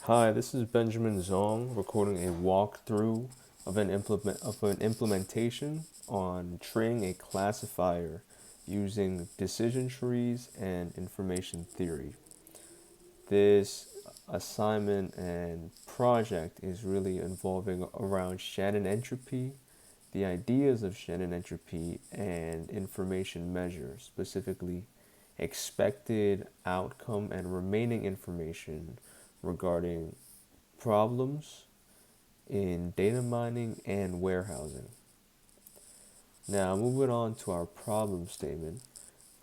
Hi, this is Benjamin Zong recording a walkthrough of an implementation on training a classifier using decision trees and information theory. This assignment and project is really involving around Shannon entropy, the ideas of Shannon entropy, and information measure, specifically expected outcome and remaining information regarding problems in data mining and warehousing. Now, moving on to our problem statement,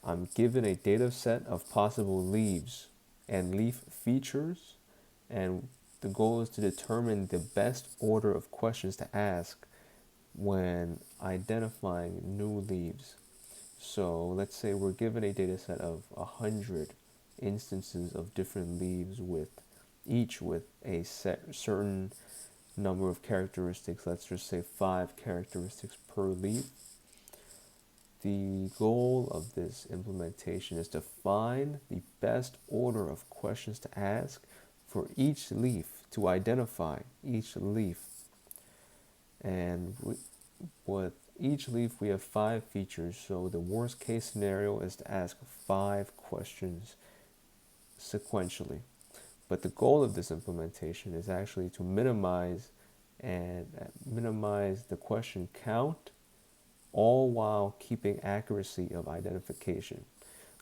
I'm given a data set of possible leaves and leaf features, and the goal is to determine the best order of questions to ask when identifying new leaves. So let's say we're given a data set of 100 instances of different leaves with each with a certain number of characteristics. Let's just say 5 characteristics per leaf. The goal of this implementation is to find the best order of questions to ask for each leaf, to identify each leaf. And with each leaf, we have 5 features. So the worst case scenario is to ask 5 questions sequentially. But the goal of this implementation is actually to minimize the question count, all while keeping accuracy of identification.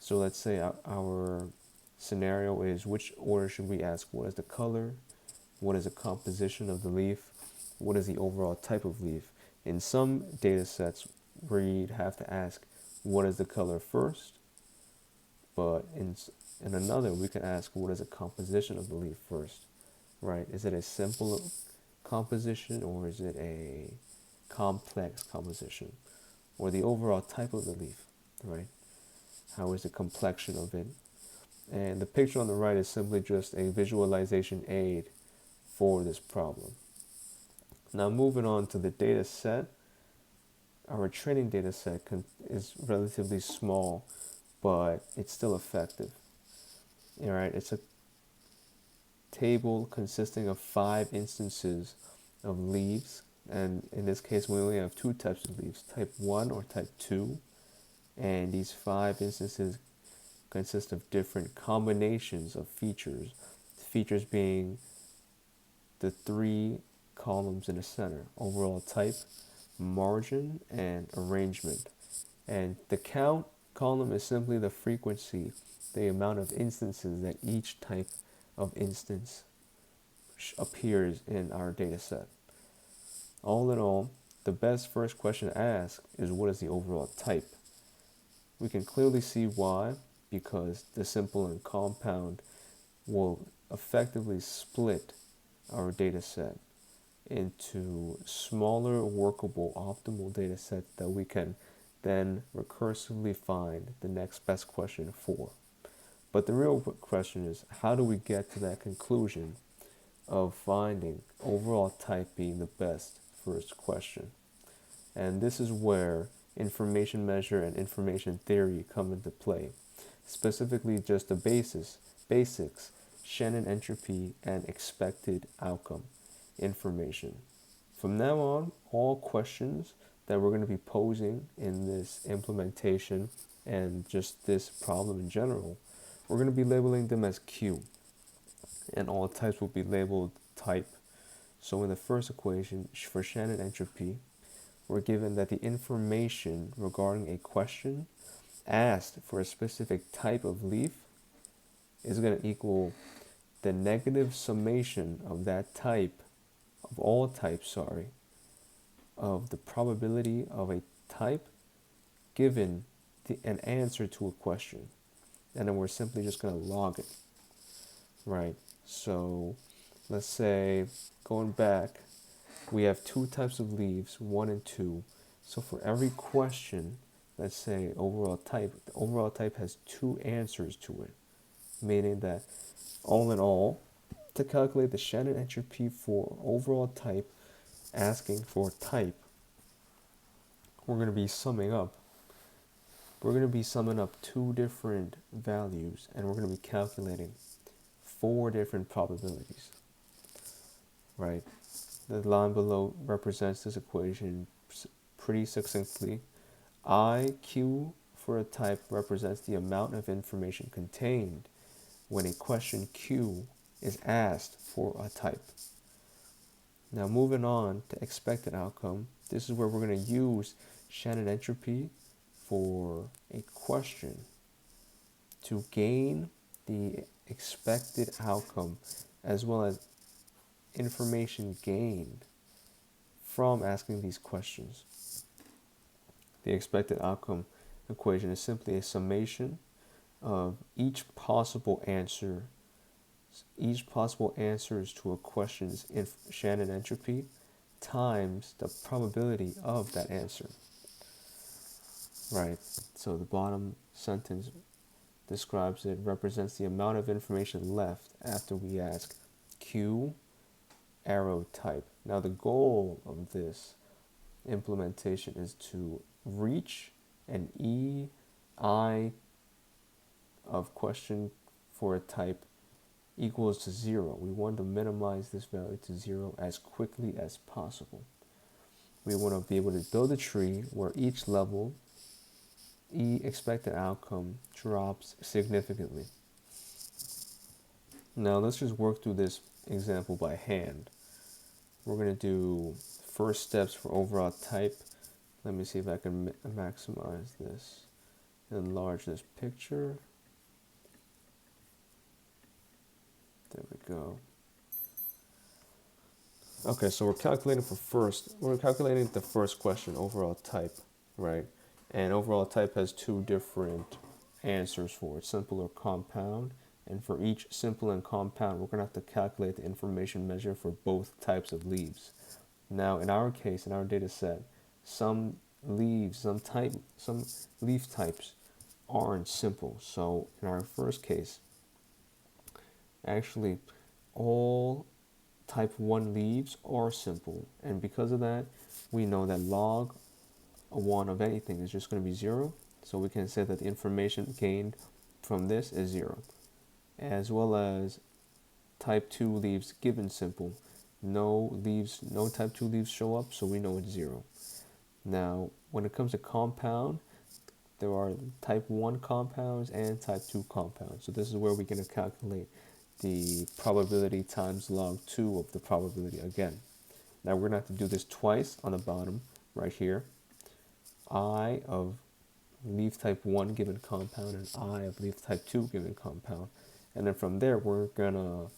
So let's say our scenario is, which order should we ask? What is the color? What is the composition of the leaf? What is the overall type of leaf? In some data sets, we'd have to ask, what is the color first? But in another, we can ask, what is the composition of the leaf first, right? Is it a simple composition, or is it a complex composition? Or the overall type of the leaf, right? How is the complexion of it? And the picture on the right is simply just a visualization aid for this problem. Now moving on to the data set, our training data set is relatively small, but it's still effective. All right, it's a table consisting of 5 instances of leaves, and in this case we only have 2 types of leaves, type 1 or type 2, and these 5 instances consist of different combinations of features, features being the 3 columns in the center: overall type, margin, and arrangement. And the count column is simply the frequency, the amount of instances that each type of instance appears in our data set. All in all, the best first question to ask is, what is the overall type? We can clearly see why, because the simple and compound will effectively split our data set into smaller, workable, optimal data sets that we can then recursively find the next best question for. But the real question is, how do we get to that conclusion of finding overall type being the best first question? And this is where information measure and information theory come into play, specifically just the basics, Shannon entropy, and expected outcome information. From now on, all questions that we're going to be posing in this implementation and just this problem in general, we're going to be labeling them as Q, and all types will be labeled type. So in the first equation for Shannon entropy, we're given that the information regarding a question asked for a specific type of leaf is going to equal the negative summation of that type, of all types, of the probability of a type given an answer to a question. And then we're simply just going to log it, right? So let's say, going back, we have 2 types of leaves, 1 and 2. So for every question, let's say overall type, the overall type has 2 answers to it, meaning that all in all, to calculate the Shannon entropy for overall type, asking for type, we're going to be summing up. We're going to be summing up 2 different values, and we're going to be calculating 4 different probabilities. right? The line below represents this equation pretty succinctly. IQ for a type represents the amount of information contained when a question Q is asked for a type. Now moving on to expected outcome, this is where we're going to use Shannon entropy for a question to gain the expected outcome as well as information gained from asking these questions. The expected outcome equation is simply a summation of each possible answers to a question's Shannon entropy times the probability of that answer. Right, so the bottom sentence describes it, represents the amount of information left after we ask Q arrow type. Now the goal of this implementation is to reach an EI of question for a type equals to 0. We want to minimize this value to 0 as quickly as possible. We want to be able to build a tree where each level E expected outcome drops significantly. Now let's just work through this example by hand. We're going to do first steps for overall type. Let me see if I can maximize this, enlarge this picture. There we go. Okay, so we're calculating the first question, overall type, right? And overall type has two different answers for it, simple or compound. And for each simple and compound, we're going to have to calculate the information measure for both types of leaves. Now, in our case, in our data set, some leaf types aren't simple. So in our first case, actually, all type 1 leaves are simple. And because of that, we know that log 1 of anything is just going to be 0. So we can say that the information gained from this is 0. As well as type 2 leaves given simple. No type 2 leaves show up, so we know it's 0. Now, when it comes to compound, there are type 1 compounds and type 2 compounds. So this is where we're going to calculate the probability times log 2 of the probability again. Now we're going to have to do this twice on the bottom right here. I of leaf type 1 given compound and I of leaf type 2 given compound. And then from there, we're going to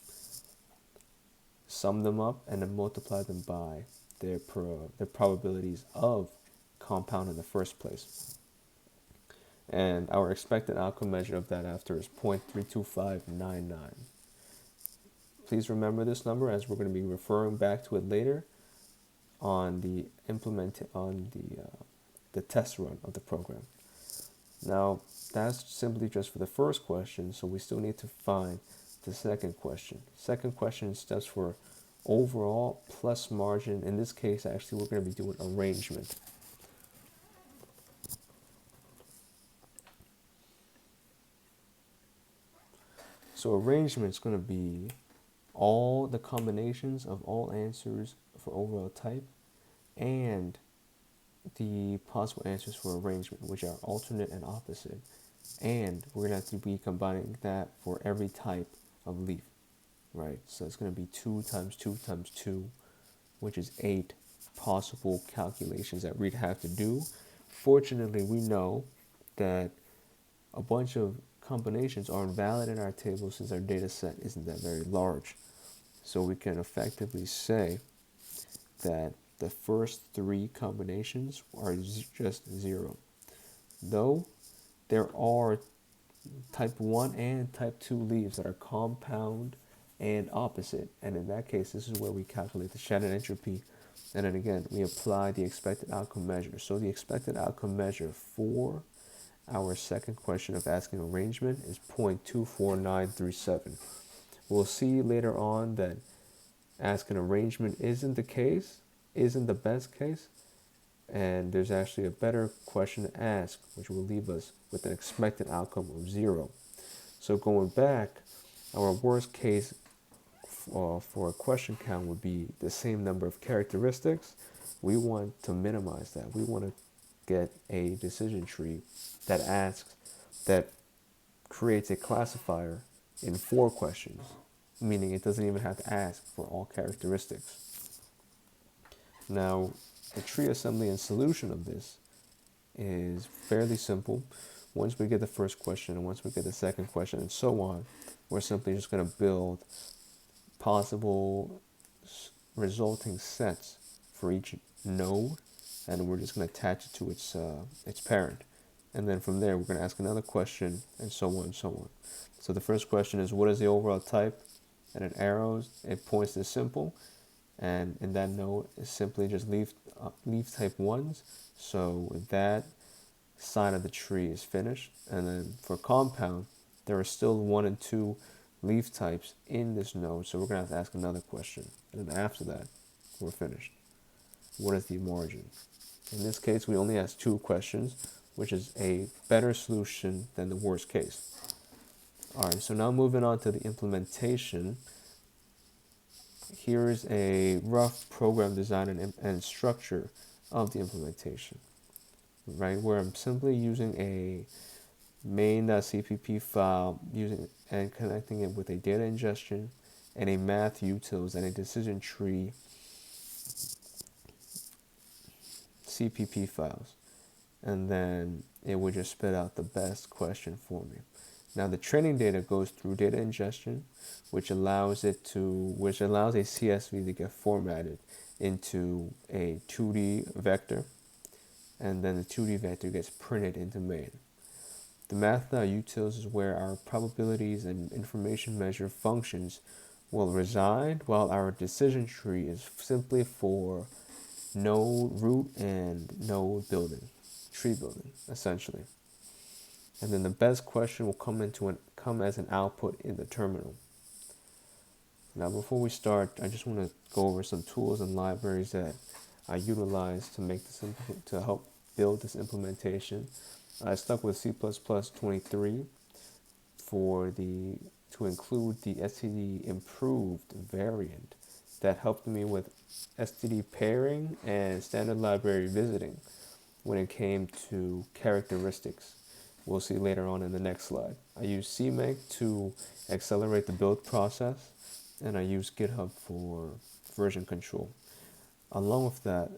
sum them up and then multiply them by their probabilities of compound in the first place. And our expected outcome measure of that after is 0.32599. Please remember this number as we're going to be referring back to it later on the the test run of the program. Now, that's simply just for the first question, so we still need to find the second question. Second question stands for overall plus margin. In this case, actually, we're going to be doing arrangement. So arrangement is going to be all the combinations of all answers for overall type and the possible answers for arrangement, which are alternate and opposite. And we're going to have to be combining that for every type of leaf, right? So it's going to be 2 times 2 times 2, which is 8 possible calculations that we'd have to do. Fortunately, we know that a bunch of combinations are invalid in our table since our data set isn't that very large. So we can effectively say that the first 3 combinations are just 0. Though there are type 1 and type 2 leaves that are compound and opposite. And in that case, this is where we calculate the Shannon entropy. And then again, we apply the expected outcome measure. So the expected outcome measure for our second question of asking arrangement is 0.24937. We'll see later on that asking arrangement isn't the best case, and there's actually a better question to ask, which will leave us with an expected outcome of 0. So going back, our worst case for a question count would be the same number of characteristics, we want to minimize that. We want to get a decision tree that that creates a classifier in 4 questions, meaning it doesn't even have to ask for all characteristics. Now, the tree assembly and solution of this is fairly simple. Once we get the first question and once we get the second question and so on, we're simply just going to build possible resulting sets for each node, and we're just going to attach it to its parent. And then from there, we're going to ask another question, and so on and so on. So the first question is, what is the overall type? And it arrows, it points to simple, and in that node is simply just leaf type ones. So that side of the tree is finished. And then for compound, there are still 1 and 2 leaf types in this node, so we're going to have to ask another question. And then after that, we're finished. What is the margin? In this case, we only ask 2 questions, which is a better solution than the worst case. Alright, so now moving on to the implementation. Here's a rough program design and structure of the implementation, right? Where I'm simply using a main.cpp file and connecting it with a data ingestion and a math utils and a decision tree CPP files, and then it would just spit out the best question for me. Now the training data goes through data ingestion, which allows a CSV to get formatted into a 2D vector, and then the 2D vector gets printed into main. The math.utils is where our probabilities and information measure functions will reside, while our decision tree is simply for node root and node building, tree building, essentially. And then the best question will come as an output in the terminal. Now, before we start, I just want to go over some tools and libraries that I utilize to help build this implementation. I stuck with C++23 to include the STD improved variant that helped me with STD pairing and standard library visiting when it came to characteristics. We'll see later on in the next slide. I use CMake to accelerate the build process, and I use GitHub for version control. Along with that,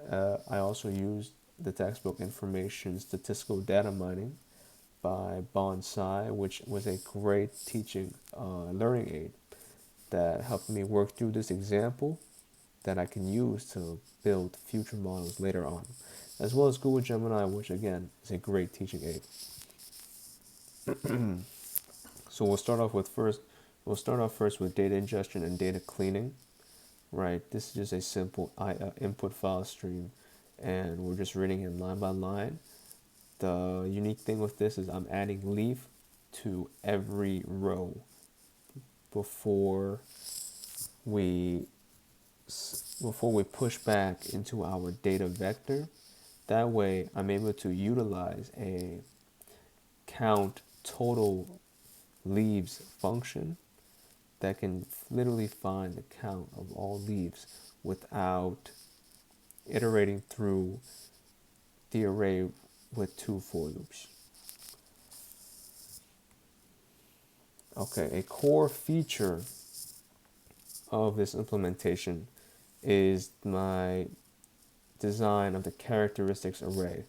I also used the textbook Information Statistical Data Mining by Bonsai, which was a great teaching learning aid that helped me work through this example that I can use to build future models later on, as well as Google Gemini, which again is a great teaching aid. So we'll start off first with data ingestion and data cleaning, right? This is just a simple input file stream, and we're just reading it line by line. The unique thing with this is I'm adding leaf to every row before we push back into our data vector. That way I'm able to utilize a count total leaves function that can literally find the count of all leaves without iterating through the array with 2 for loops. Okay, a core feature of this implementation is my design of the characteristics array.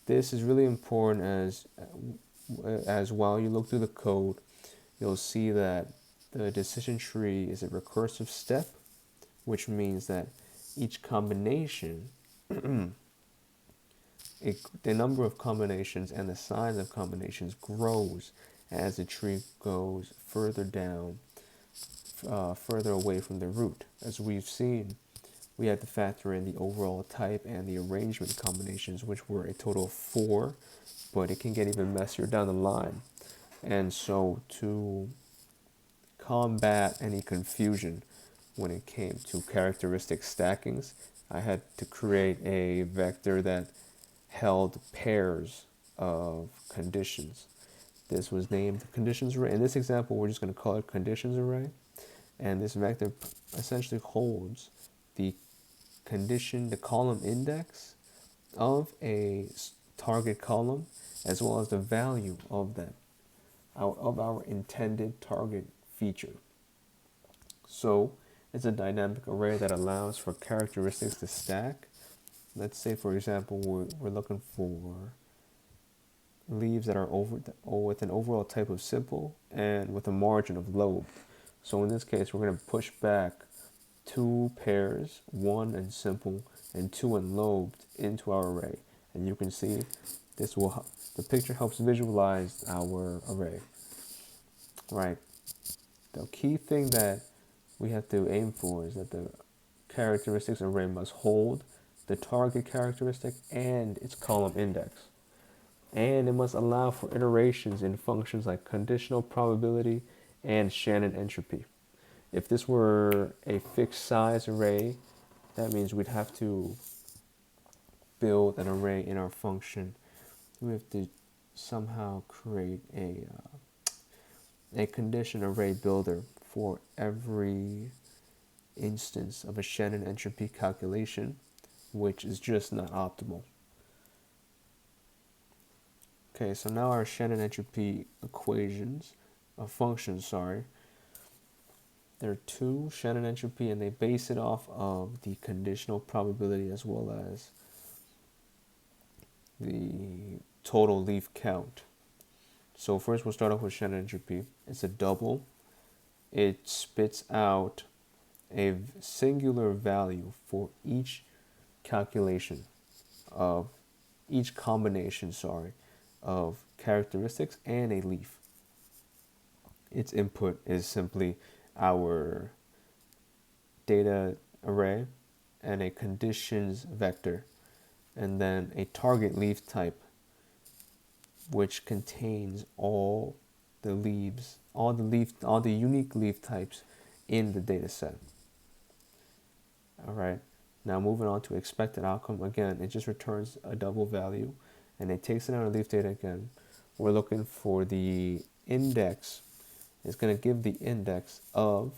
This is really important as while you look through the code, you'll see that the decision tree is a recursive step, which means that each combination, the number of combinations and the size of combinations grows as the tree goes further down, further away from the root. As we've seen, we had to factor in the overall type and the arrangement combinations, which were a total of 4, but it can get even messier down the line. And so to combat any confusion when it came to characteristic stackings, I had to create a vector that held pairs of conditions. This was named conditions array. In this example, we're just going to call it conditions array. And this vector essentially holds the the column index of a target column, as well as the value of our intended target feature. So it's a dynamic array that allows for characteristics to stack. Let's say, for example, we're looking for leaves that are with an overall type of simple and with a margin of lobe. So in this case, we're going to push back two pairs, one in simple and two in lobed, into our array. And you can see the picture helps visualize our array. Right. The key thing that we have to aim for is that the characteristics array must hold the target characteristic and its column index. And it must allow for iterations in functions like conditional probability and Shannon entropy. If this were a fixed size array, that means we'd have to build an array in our function. We have to somehow create a condition array builder for every instance of a Shannon entropy calculation, which is just not optimal. Okay, so now our Shannon entropy functions, there are two Shannon entropy, and they base it off of the conditional probability as well as the total leaf count. So first we'll start off with Shannon entropy. It's a double. It spits out a singular value for each calculation of each combination, of characteristics and a leaf. Its input is simply our data array and a conditions vector, and then a target leaf type, which contains all the unique leaf types in the data set. All right. Now moving on to expected outcome. Again, it just returns a double value, and it takes it out of leaf data again. We're looking for the index. It's going to give the index of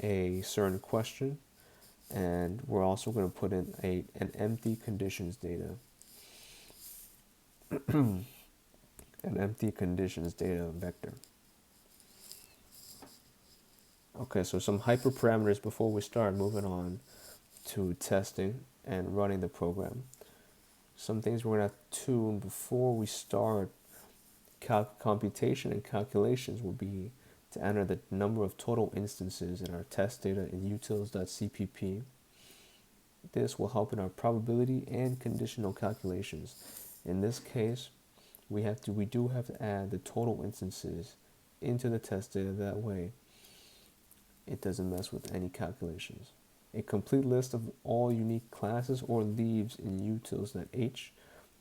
a certain question, and we're also going to put in an empty conditions data. An empty conditions data vector. Okay, so some hyperparameters before we start moving on to testing and running the program. Some things we're going to have to tune before we start computation and calculations will be to enter the number of total instances in our test data in utils.cpp. This will help in our probability and conditional calculations. In this case, we do have to add the total instances into the test data. That way it doesn't mess with any calculations. A complete list of all unique classes or leaves in utils.h,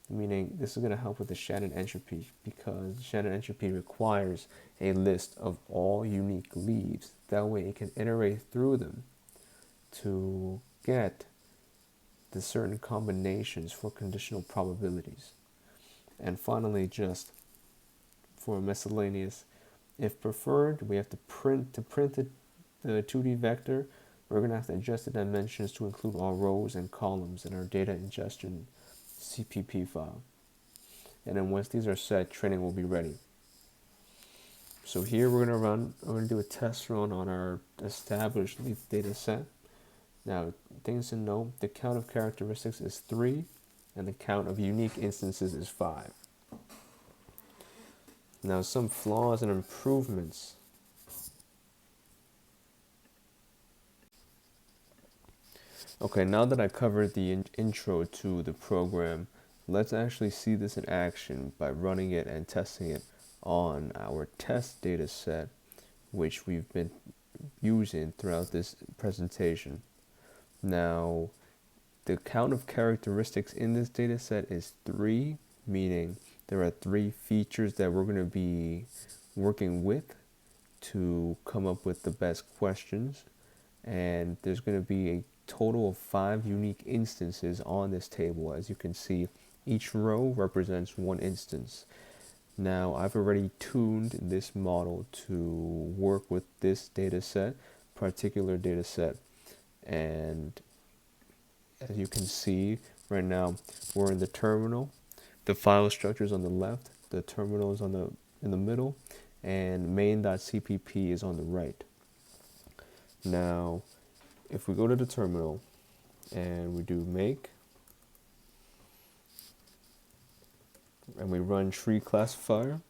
meaning this is going to help with the Shannon entropy, because Shannon entropy requires a list of all unique leaves. That way it can iterate through them to get the certain combinations for conditional probabilities. And finally, just for miscellaneous, if preferred, we have to print the 2D vector. We're going to have to adjust the dimensions to include all rows and columns in our data ingestion CPP file. And then once these are set, training will be ready. So here we're going to do a test run on our established leaf data set. Now, things to know, the count of characteristics is 3, and the count of unique instances is 5. Now, some flaws and improvements. Okay, now that I covered the intro to the program, let's actually see this in action by running it and testing it on our test data set, which we've been using throughout this presentation. Now, the count of characteristics in this data set is 3, meaning there are 3 features that we're going to be working with to come up with the best questions, and there's going to be a total of 5 unique instances on this table. As you can see, each row represents 1 instance. Now, I've already tuned this model to work with this data set particular data set. And as you can see right now, we're in the terminal. The file structure is on the left, the terminal is in the middle, and main.cpp is on the right. Now, if we go to the terminal and we do make, and we run tree classifier,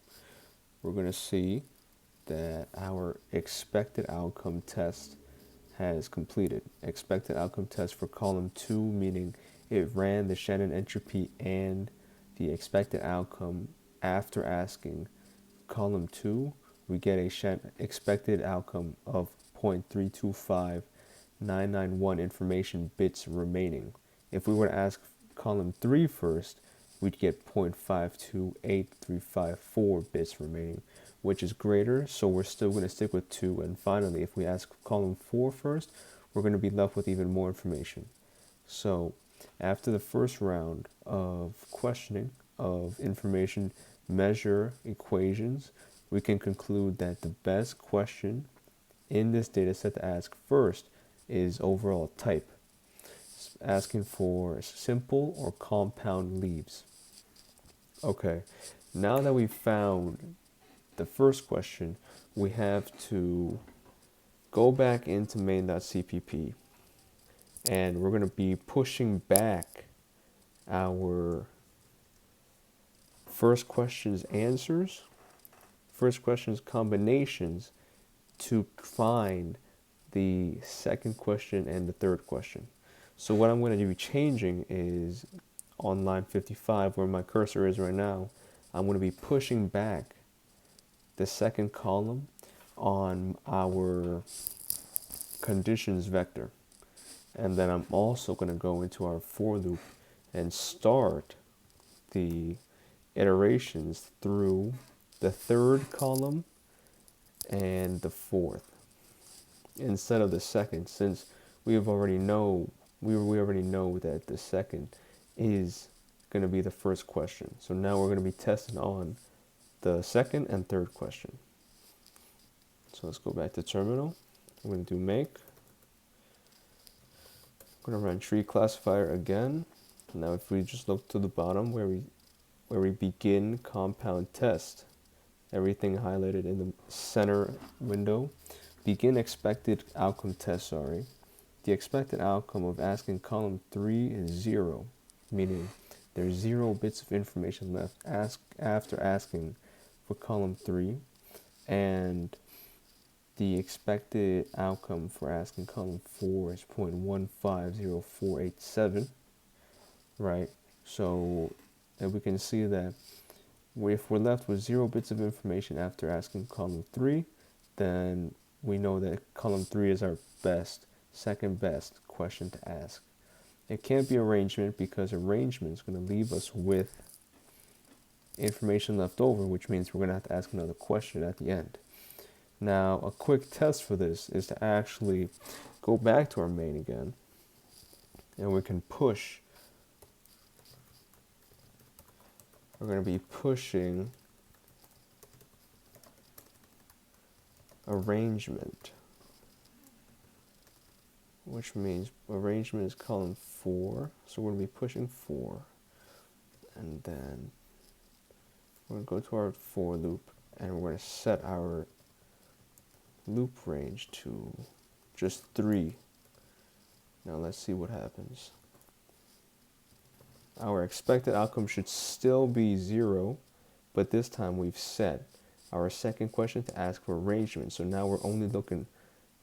we're going to see that our expected outcome test has completed. Expected outcome test for column 2, meaning it ran the Shannon entropy and the expected outcome after asking column 2. We get a expected outcome of 0.325991 information bits remaining. If we were to ask column 3 first, we'd get 0.528354 bits remaining, which is greater, so we're still going to stick with 2. And finally, if we ask column 4 first, we're going to be left with even more information. So after the first round of questioning of information measure equations, we can conclude that the best question in this data set to ask first is overall type, asking for simple or compound leaves. Okay, now that we've found the first question, we have to go back into main.cpp, and we're going to be pushing back our first question's answers, first question's combinations, to find the second question and the third question. So what I'm going to be changing is on line 55, where my cursor is right now, I'm going to be pushing back the second column on our conditions vector. And then I'm also going to go into our for loop and start the iterations through the third column and the fourth instead of the second, since we already know that the second is going to be the first question. So now we're going to be testing on the second and third question. So let's go back to terminal. I'm going to do make. I'm going to run tree classifier again. Now if we just look to the bottom where we begin compound test, everything highlighted in the center window, begin expected outcome test, the expected outcome of asking column 3 is 0, meaning there's 0 bits of information left after asking for column 3, and the expected outcome for asking column 4 is 0.150487, right? So, and we can see that if we're left with 0 bits of information after asking column 3, then we know that column 3 is our second best question to ask. It can't be arrangement, because arrangement is going to leave us with information left over, which means we're going to have to ask another question at the end. Now, a quick test for this is to actually go back to our main again, and we can push. We're going to be pushing arrangement, which means arrangement is column 4, so we're going to be pushing 4, and then we're going to go to our for loop, and we're going to set our loop range to just 3. Now let's see what happens. Our expected outcome should still be 0, but this time we've set our second question to ask for arrangement. So now we're only looking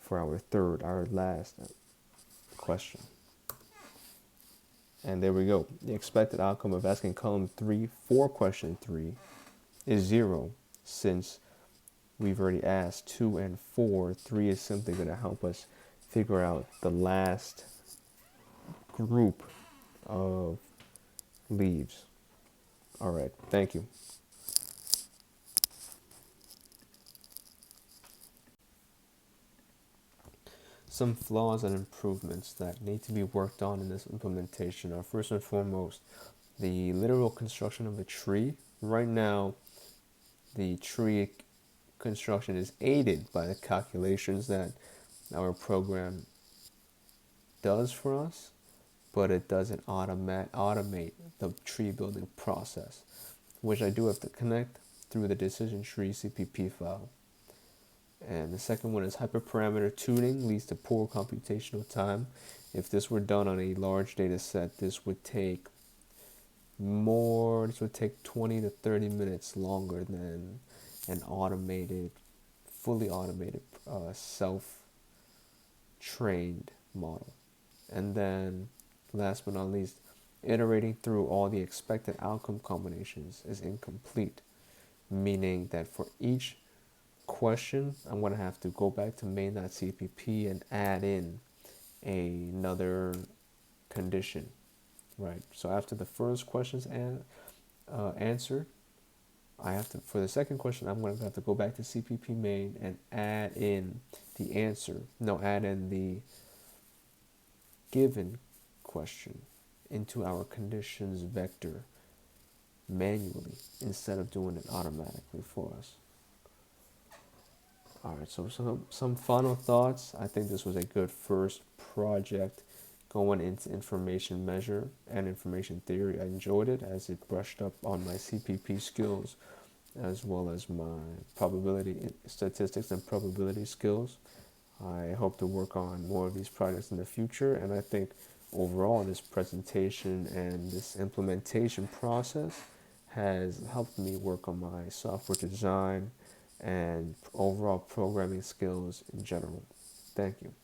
for our last question. And there we go. The expected outcome of asking column 3 for question 3 is 0, since we've already asked 2 and 4. 3 is simply going to help us figure out the last group of leaves. All right, thank you. Some flaws and improvements that need to be worked on in this implementation are, first and foremost, the literal construction of a tree. Right now, the tree construction is aided by the calculations that our program does for us, but it doesn't automate the tree building process, which I do have to connect through the decision tree CPP file. And the second one is hyperparameter tuning leads to poor computational time. If this were done on a large data set, this would take 20 to 30 minutes longer than an fully automated, self-trained model. And then, last but not least, iterating through all the expected outcome combinations is incomplete, meaning that for each question, I'm going to have to go back to main.cpp and add in another condition, right? So after the first question's answered, for the second question, I'm going to have to go back to CPP main and add in the given question into our conditions vector manually instead of doing it automatically for us. All right, so some final thoughts. I think this was a good first project going into information measure and information theory. I enjoyed it as it brushed up on my CPP skills as well as my statistics and probability skills. I hope to work on more of these projects in the future, and I think overall this presentation and this implementation process has helped me work on my software design and overall programming skills in general. Thank you.